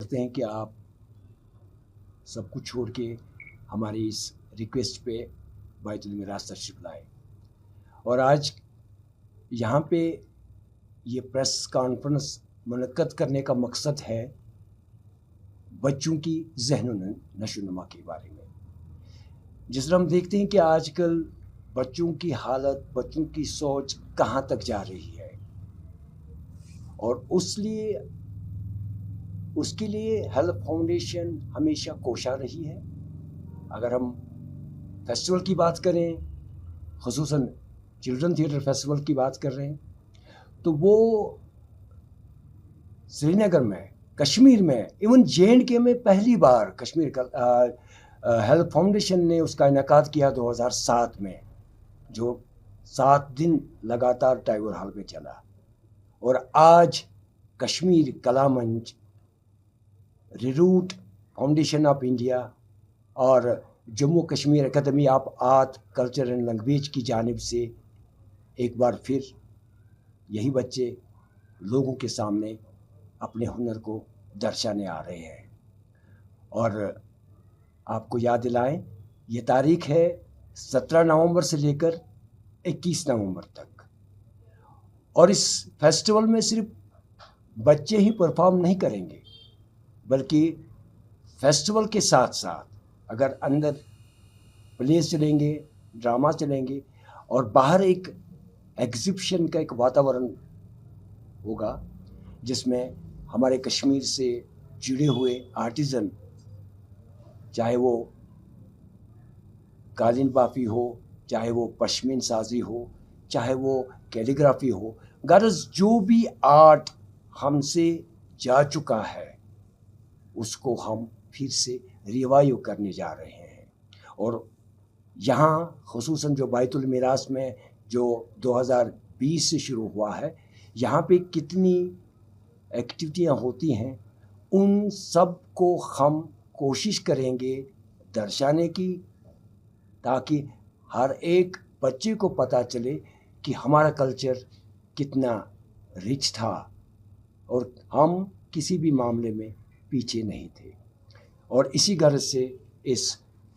करते हैं कि आप सब कुछ छोड़ के हमारी इस रिक्वेस्ट पे बैतुल मीरास तशरीफ़ लाए। और आज यहाँ पे ये प्रेस कॉन्फ्रेंस मुनक्कद करने का मकसद है बच्चों की ज़हन नशोनुमा के बारे में। जिस तरह हम देखते हैं कि आजकल बच्चों की हालत, बच्चों की सोच कहाँ तक जा रही है, और उसके लिए हेल्प फाउंडेशन हमेशा कोशा रही है। अगर हम फेस्टिवल की बात करें, ख़ुसूसन चिल्ड्रन थिएटर फेस्टिवल की बात कर रहे हैं, तो वो श्रीनगर में, कश्मीर में, इवन JNK में पहली बार कश्मीर का हेल्प फाउंडेशन ने उसका इनेकाद किया 2007 में, जो 7 दिन लगातार टैगोर हॉल में चला। और आज कश्मीर कला मंच, रिरूट फाउंडेशन ऑफ इंडिया और Jammu Kashmir academy of art, culture and language की जानिब से एक बार फिर यही बच्चे लोगों के सामने अपने हुनर को दर्शाने आ रहे हैं। और आपको याद दिलाएं, ये तारीख है 17 नवंबर से लेकर 21 नवंबर तक। और इस फेस्टिवल में सिर्फ बच्चे ही परफॉर्म नहीं करेंगे, बल्कि फेस्टिवल के साथ साथ अगर अंदर प्लेस चलेंगे, ड्रामा चलेंगे, और बाहर एक एग्जिबिशन का एक वातावरण होगा जिसमें हमारे कश्मीर से जुड़े हुए आर्टिज़न, चाहे वो कालीन बाफी हो, चाहे वो पश्मीन साजी हो, चाहे वो कैलीग्राफी हो, गर्ज जो भी आर्ट हमसे जा चुका है उसको हम फिर से रिवाइव करने जा रहे हैं। और यहाँ ख़ुसूसन जो बैतुल मीरास में जो 2020 से शुरू हुआ है, यहाँ पे कितनी एक्टिविटियाँ होती हैं, उन सब को हम कोशिश करेंगे दर्शाने की, ताकि हर एक बच्चे को पता चले कि हमारा कल्चर कितना रिच था और हम किसी भी मामले में पीछे नहीं थे। और इसी गर्ज से इस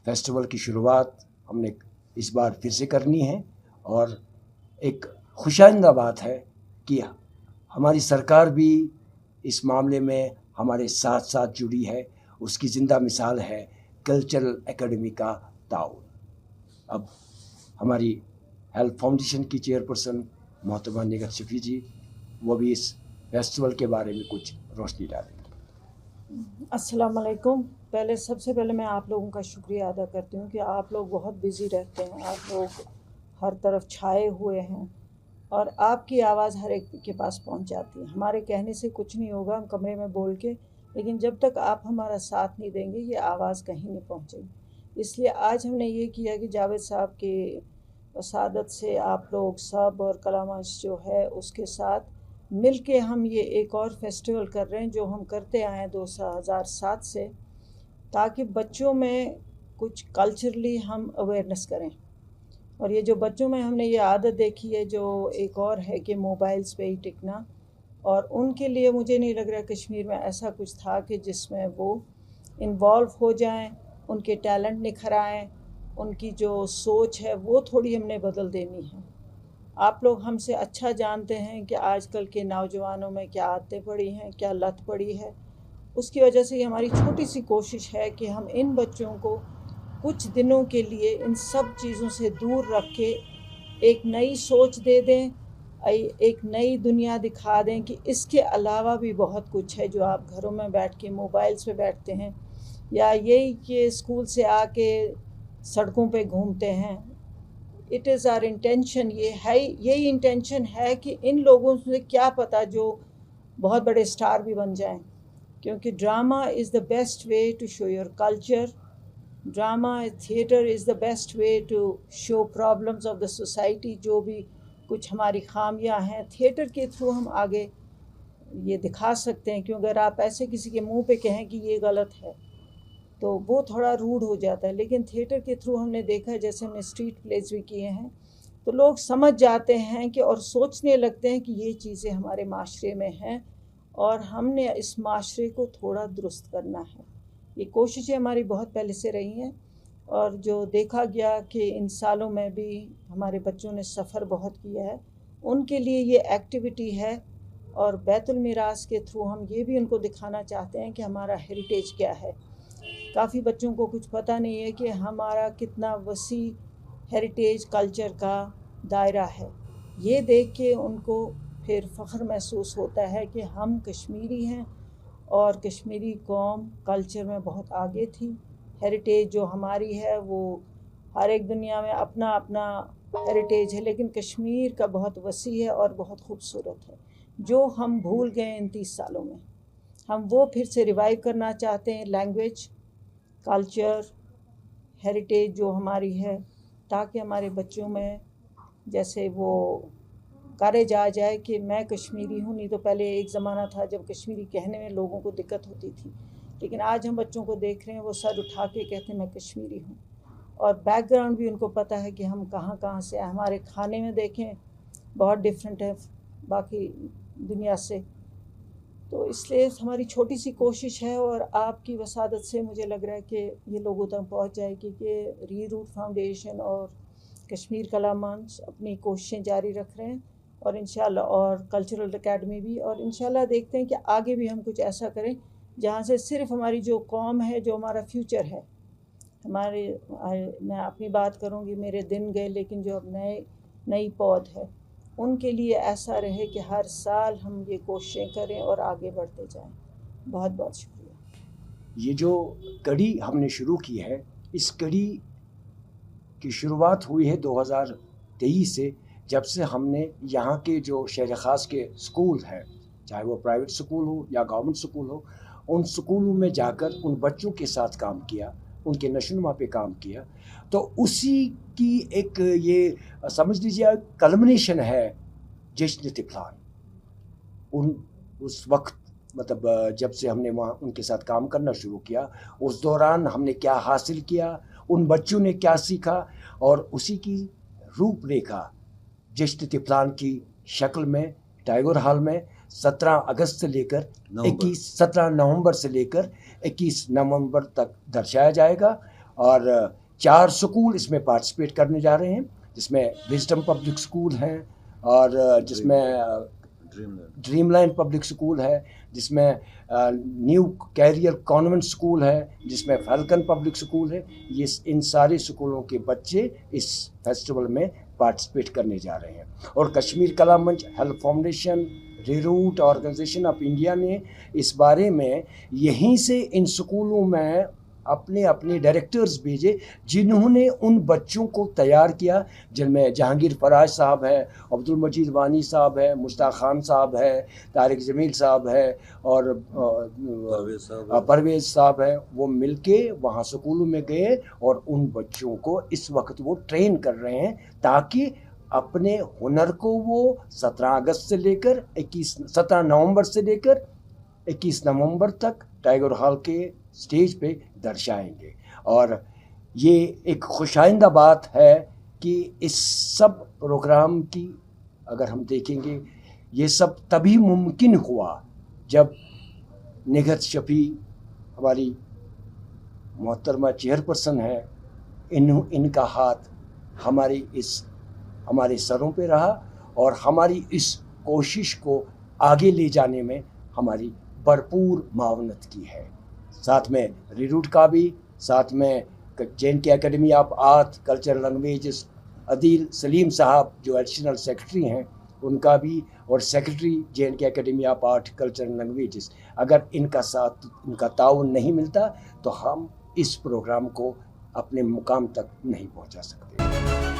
फेस्टिवल की शुरुआत हमने इस बार फिर से करनी है। और एक खुशाइंदा बात है कि हमारी सरकार भी इस मामले में हमारे साथ साथ जुड़ी है। उसकी ज़िंदा मिसाल है कल्चरल एकेडमी का ताउन। अब हमारी हेल्प फाउंडेशन की चेयरपर्सन मोहतरमा निगर शफी जी, वो भी इस फेस्टिवल के बारे में कुछ रोशनी डालेंगे। अस्सलाम वालेकुम। सबसे पहले मैं आप लोगों का शुक्रिया अदा करती हूँ कि आप लोग बहुत बिज़ी रहते हैं, आप लोग हर तरफ छाए हुए हैं और आपकी आवाज़ हर एक के पास पहुँच जाती है। हमारे कहने से कुछ नहीं होगा, हम कमरे में बोल के, लेकिन जब तक आप हमारा साथ नहीं देंगे ये आवाज़ कहीं नहीं पहुँचेगी। इसलिए आज हमने ये किया कि जावेद साहब की वसादत से आप लोग सब और कलामंच जो है उसके साथ मिल के हम ये एक और फेस्टिवल कर रहे हैं जो हम करते आए हैं 2007 से, ताकि बच्चों में कुछ कल्चरली हम अवेयरनेस करें। और ये जो बच्चों में हमने ये आदत देखी है जो एक और है कि मोबाइल्स पे ही टिकना, और उनके लिए मुझे नहीं लग रहा कश्मीर में ऐसा कुछ था कि जिसमें वो इन्वॉल्व हो जाएं, उनके टैलेंट निखर आएँ, उनकी जो सोच है वो थोड़ी हमने बदल देनी है। आप लोग हमसे अच्छा जानते हैं कि आजकल के नौजवानों में क्या आदतें पड़ी हैं, क्या लत पड़ी है। उसकी वजह से हमारी छोटी सी कोशिश है कि हम इन बच्चों को कुछ दिनों के लिए इन सब चीज़ों से दूर रख के एक नई सोच दे दें, एक नई दुनिया दिखा दें कि इसके अलावा भी बहुत कुछ है जो आप घरों में बैठ के मोबाइल्स पे बैठते हैं, या यही कि स्कूल से आके सड़कों पे घूमते हैं। इट इज़ आवर इंटेंशन, यही इंटेंशन है कि इन लोगों से क्या पता जो बहुत बड़े स्टार भी बन जाएं, क्योंकि drama is the best way to show your culture. Drama theatre is the best way to show problems of the society. जो भी कुछ हमारी खामियां हैं, थिएटर के थ्रू हम आगे ये दिखा सकते हैं। क्योंकि अगर आप ऐसे किसी के मुंह पे कहें कि ये गलत है तो वो थोड़ा रूड हो जाता है, लेकिन थिएटर के थ्रू हमने देखा है, जैसे हमने स्ट्रीट प्लेस भी किए हैं, तो लोग समझ जाते हैं कि और सोचने लगते हैं कि ये चीज़ें हमारे माशरे में हैं اور ہم نے اس معاشرے کو تھوڑا درست کرنا ہے. یہ کوششیں ہماری بہت پہلے سے رہی ہیں، اور جو دیکھا گیا کہ ان سالوں میں بھی ہمارے بچوں نے سفر بہت کیا ہے، ان کے لیے یہ ایکٹیویٹی ہے. اور بیت المیراث کے تھرو ہم یہ بھی ان کو دکھانا چاہتے ہیں کہ ہمارا ہیریٹیج کیا ہے. کافی بچوں کو کچھ پتہ نہیں ہے کہ ہمارا کتنا وسیع ہیریٹیج کلچر کا دائرہ ہے. یہ دیکھ کے ان کو پھر فخر محسوس ہوتا ہے کہ ہم کشمیری ہیں، اور کشمیری قوم کلچر میں بہت آگے تھی. ہیریٹیج جو ہماری ہے وہ ہر ایک دنیا میں اپنا اپنا ہیریٹیج ہے، لیکن کشمیر کا بہت وسیع ہے اور بہت خوبصورت ہے، جو ہم بھول گئے ان 30 سالوں میں. ہم وہ پھر سے ریوائیو کرنا چاہتے ہیں، لینگویج، کلچر، ہیریٹیج جو ہماری ہے، تاکہ ہمارے بچوں میں جیسے وہ کارج آ جائے کہ میں کشمیری ہوں. نہیں تو پہلے ایک زمانہ تھا جب کشمیری کہنے میں لوگوں کو دقت ہوتی تھی، لیکن آج ہم بچوں کو دیکھ رہے ہیں وہ سر اٹھا کے کہتے ہیں میں کشمیری ہوں. اور بیک گراؤنڈ بھی ان کو پتہ ہے کہ ہم کہاں کہاں سے ہیں. ہمارے کھانے میں دیکھیں بہت ڈفرینٹ ہے باقی دنیا سے. تو اس لیے ہماری چھوٹی سی کوشش ہے، اور آپ کی وسادت سے مجھے لگ رہا ہے کہ یہ لوگوں تک پہنچ جائے گی کہ ری روٹ فاؤنڈیشن اور کشمیر کلا منچ اپنی کوششیں جاری رکھ رہے ہیں، اور انشاءاللہ اور کلچرل اکیڈمی بھی. اور انشاءاللہ دیکھتے ہیں کہ آگے بھی ہم کچھ ایسا کریں جہاں سے صرف ہماری جو قوم ہے، جو ہمارا فیوچر ہے، میں اپنی بات کروں گی، میرے دن گئے لیکن جو اب نئی پود ہے، ان کے لیے ایسا رہے کہ ہر سال ہم یہ کوششیں کریں اور آگے بڑھتے جائیں. بہت بہت شکریہ. یہ جو کڑی ہم نے شروع کی ہے، اس کڑی کی شروعات ہوئی ہے 2023 سے، جب سے ہم نے یہاں کے جو شہر خاص کے سکول ہیں، چاہے وہ پرائیویٹ سکول ہو یا گورنمنٹ سکول ہو، ان سکولوں میں جا کر ان بچوں کے ساتھ کام کیا، ان کے نشوونما پہ کام کیا. تو اسی کی ایک یہ سمجھ لیجیے کلمنیشن ہے جشن طفلان. اس وقت مطلب جب سے ہم نے وہاں ان کے ساتھ کام کرنا شروع کیا، اس دوران ہم نے کیا حاصل کیا، ان بچوں نے کیا سیکھا، اور اسی کی روپ ریکھا جشن طفلان کی شکل میں ٹائیگر ہال میں 17 نومبر سے لے کر 21 نومبر تک درشایا جائے گا. اور 4 سکول اس میں پارٹیسپیٹ کرنے جا رہے ہیں، جس میں وزڈم پبلک سکول ہیں، اور جس میں ڈریم لینڈ پبلک سکول ہے، جس میں نیو کیریئر کانوینٹ سکول ہے، جس میں فیلکن پبلک سکول ہے. ان سارے سکولوں کے بچے اس فیسٹیول میں پارٹیسپیٹ کرنے جا رہے ہیں. اور Kashmir Kala Manch, help foundation, re root organisation of India نے اس بارے میں یہیں سے ان سکولوں میں اپنے ڈائریکٹرز بھیجے، جنہوں نے ان بچوں کو تیار کیا، جن میں جہانگیر فراز صاحب ہے، عبد المجید وانی صاحب ہے، مشتاق خان صاحب ہے، طارق جمیل صاحب ہے، اور پرویز صاحب ہے. وہ مل کے وہاں سکولوں میں گئے اور ان بچوں کو اس وقت وہ ٹرین کر رہے ہیں، تاکہ اپنے ہنر کو وہ 17 نومبر سے لے کر 21 نومبر تک ٹائیگر ہال کے سٹیج پہ درشائیں گے. اور یہ ایک خوش آئندہ بات ہے کہ اس سب پروگرام کی اگر ہم دیکھیں گے، یہ سب تبھی ممکن ہوا جب نگہت شفیع ہماری محترمہ چیئرپرسن ہے، ان کا ہاتھ ہمارے سروں پہ رہا، اور ہماری اس کوشش کو آگے لے جانے میں ہماری بھرپور معاونت کی ہے. ساتھ میں ری روٹ کا بھی، ساتھ میں JNK academy of art culture languages Adeel Saleem صاحب جو ایڈیشنل سیکرٹری ہیں ان کا بھی، اور secretary JNK academy of art culture languages. اگر ان کا ساتھ، ان کا تعاون نہیں ملتا تو ہم اس پروگرام کو اپنے مقام تک نہیں پہنچا سکتے.